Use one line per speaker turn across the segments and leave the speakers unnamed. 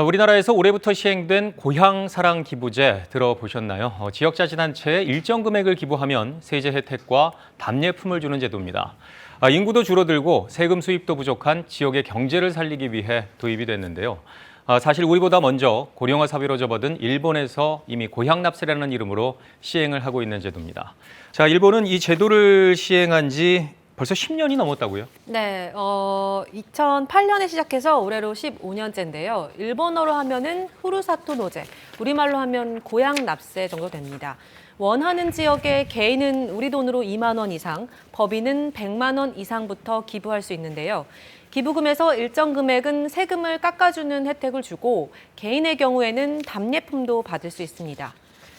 우리나라에서 올해부터 시행된 고향사랑 기부제 들어보셨나요? 지역자치단체에 일정 금액을 기부하면 세제 혜택과 답례품을 주는 제도입니다. 인구도 줄어들고 세금 수입도 부족한 지역의 경제를 살리기 위해 도입이 됐는데요. 사실 우리보다 먼저 고령화 사회로 접어든 일본에서 이미 고향납세라는 이름으로 시행을 하고 있는 제도입니다. 자, 일본은 이 제도를 시행한 지 벌써 10년이 넘었다고요?
네, 2008년에 시작해서 올해로 15년째인데요. 일본어로 하면은 후루사토 노제, 우리말로 하면 고향 납세 정도 됩니다. 원하는 지역에 개인은 우리 돈으로 2만 원 이상, 법인은 100만 원 이상부터 기부할 수 있는데요. 기부금에서 일정 금액은 세금을 깎아주는 혜택을 주고 개인의 경우에는 답례품도 받을 수 있습니다.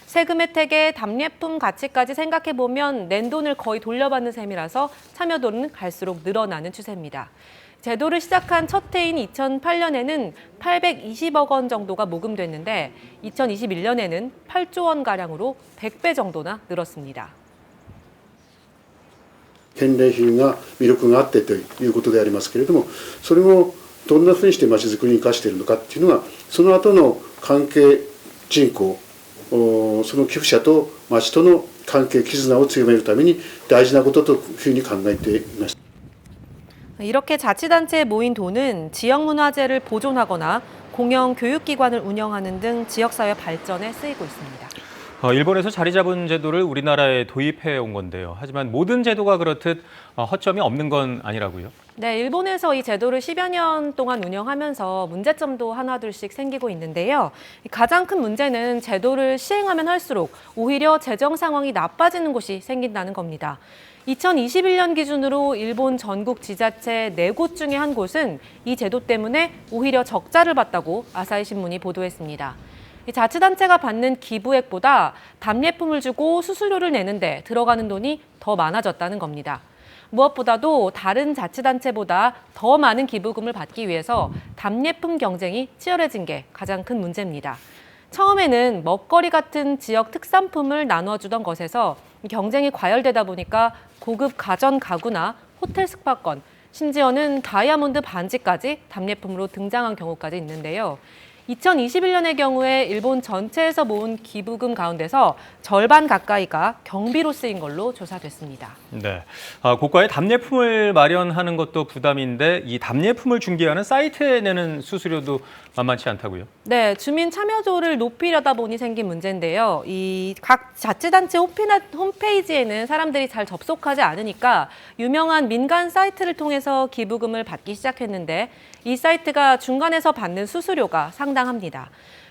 세금 혜택의 답례품 가치까지 생각해보면 낸 돈을 거의 돌려받는 셈이라서 참여도는 갈수록 늘어나는 추세입니다. 제도를 시작한 첫 해인 2008년에는 820억 원 정도가 모금됐는데 2021년에는 8조 원가량으로 100배 정도나 늘었습니다.
返礼品が魅力があってということでありますけれども、それをどんなふうにしてまちづくりに生かしているのかっていうのが、その後の関係人口、その寄付者と町との関係絆を強めるために大事なことというふうに考えています。
이렇게 자치단체에 모인 돈은 지역문화재를 보존하거나 공영 교육기관을 운영하는 등 지역사회 발전에 쓰이고 있습니다.
일본에서 자리 잡은 제도를 우리나라에 도입해 온 건데요. 하지만 모든 제도가 그렇듯 허점이 없는 건 아니라고요?
네, 일본에서 이 제도를 10여 년 동안 운영하면서 문제점도 하나둘씩 생기고 있는데요. 가장 큰 문제는 제도를 시행하면 할수록 오히려 재정 상황이 나빠지는 곳이 생긴다는 겁니다. 2021년 기준으로 일본 전국 지자체 4곳 중에 한 곳은 이 제도 때문에 오히려 적자를 봤다고 아사히 신문이 보도했습니다. 자치단체가 받는 기부액보다 답례품을 주고 수수료를 내는데 들어가는 돈이 더 많아졌다는 겁니다. 무엇보다도 다른 자치단체보다 더 많은 기부금을 받기 위해서 답례품 경쟁이 치열해진 게 가장 큰 문제입니다. 처음에는 먹거리 같은 지역 특산품을 나눠주던 것에서 경쟁이 과열되다 보니까 고급 가전 가구나 호텔 숙박권, 심지어는 다이아몬드 반지까지 답례품으로 등장한 경우까지 있는데요. 2021년의 경우에 일본 전체에서 모은 기부금 가운데서 절반 가까이가 경비로 쓰인 걸로 조사됐습니다.
네, 고가의 답례품을 마련하는 것도 부담인데 이 답례품을 중개하는 사이트에 내는 수수료도 만만치 않다고요?
네, 주민 참여도를 높이려다 보니 생긴 문제인데요. 이 각 자치단체 홈페이지에는 사람들이 잘 접속하지 않으니까 유명한 민간 사이트를 통해서 기부금을 받기 시작했는데 이 사이트가 중간에서 받는 수수료가 상당합니다.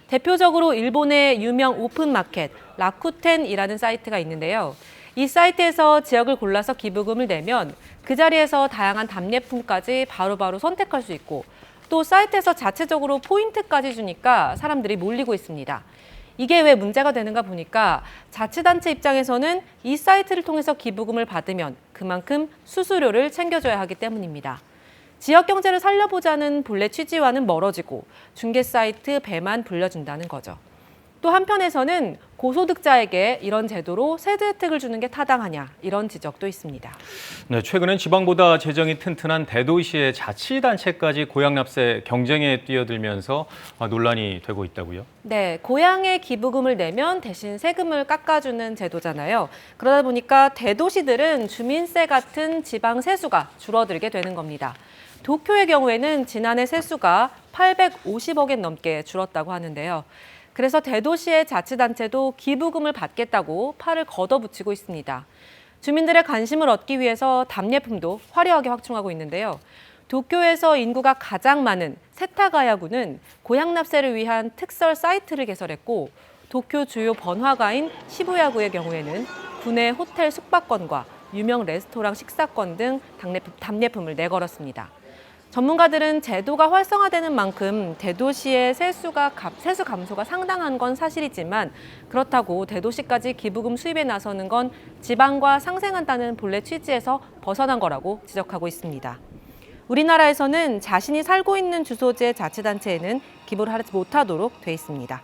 대표적으로 일본의 유명 오픈마켓 라쿠텐이라는 사이트가 있는데요. 이 사이트에서 지역을 골라서 기부금을 내면 그 자리에서 다양한 답례품까지 바로바로 선택할 수 있고 또 사이트에서 자체적으로 포인트까지 주니까 사람들이 몰리고 있습니다. 이게 왜 문제가 되는가 보니까 자치단체 입장에서는 이 사이트를 통해서 기부금을 받으면 그만큼 수수료를 챙겨줘야 하기 때문입니다. 지역 경제를 살려보자는 본래 취지와는 멀어지고 중개 사이트 배만 불려준다는 거죠. 또 한편에서는 고소득자에게 이런 제도로 세제 혜택을 주는 게 타당하냐 이런 지적도 있습니다.
네, 최근엔 지방보다 재정이 튼튼한 대도시의 자치단체까지 고향납세 경쟁에 뛰어들면서 논란이 되고 있다고요?
네, 고향에 기부금을 내면 대신 세금을 깎아주는 제도잖아요. 그러다 보니까 대도시들은 주민세 같은 지방 세수가 줄어들게 되는 겁니다. 도쿄의 경우에는 지난해 세수가 850억엔 넘게 줄었다고 하는데요. 그래서 대도시의 자치단체도 기부금을 받겠다고 팔을 걷어붙이고 있습니다. 주민들의 관심을 얻기 위해서 답례품도 화려하게 확충하고 있는데요. 도쿄에서 인구가 가장 많은 세타가야구는 고향납세를 위한 특설 사이트를 개설했고 도쿄 주요 번화가인 시부야구의 경우에는 구내 호텔 숙박권과 유명 레스토랑 식사권 등 답례품을 내걸었습니다. 전문가들은 제도가 활성화되는 만큼 대도시의 세수 감소가 상당한 건 사실이지만 그렇다고 대도시까지 기부금 수입에 나서는 건 지방과 상생한다는 본래 취지에서 벗어난 거라고 지적하고 있습니다. 우리나라에서는 자신이 살고 있는 주소지의 자치단체에는 기부를 하지 못하도록 돼 있습니다.